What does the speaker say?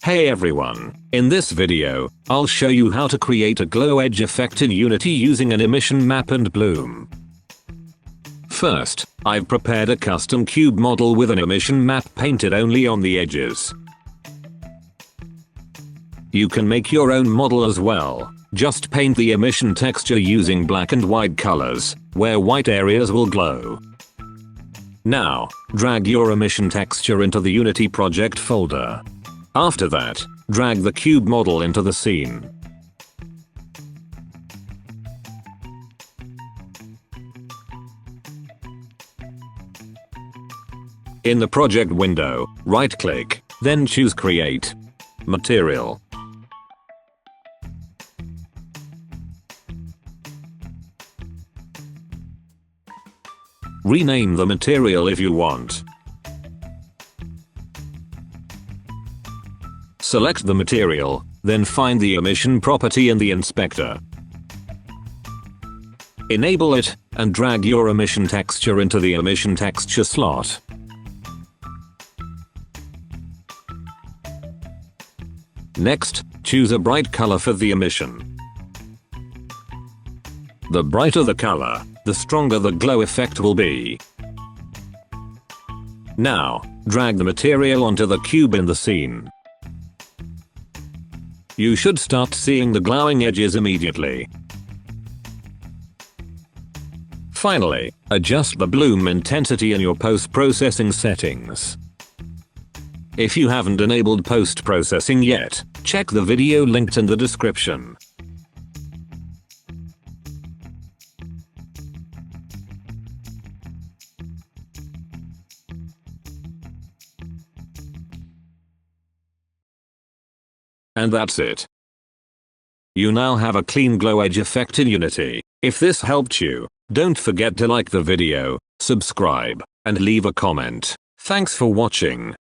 Hey everyone, in this video, I'll show you how to create a glow edge effect in Unity using an emission map and bloom. First, I've prepared a custom cube model with an emission map painted only on the edges. You can make your own model as well, just paint the emission texture using black and white colors, where white areas will glow. Now, drag your emission texture into the Unity project folder. After that, drag the cube model into the scene. In the project window, right-click, then choose Create. Material. Rename the material if you want. Select the material, then find the emission property in the inspector. Enable it, and drag your emission texture into the emission texture slot. Next, choose a bright color for the emission. The brighter the color, the stronger the glow effect will be. Now, drag the material onto the cube in the scene. You should start seeing the glowing edges immediately. Finally, adjust the bloom intensity in your post-processing settings. If you haven't enabled post-processing yet, check the video linked in the description. And that's it. You now have a clean glow edge effect in Unity. If this helped you, don't forget to like the video, subscribe, and leave a comment. Thanks for watching.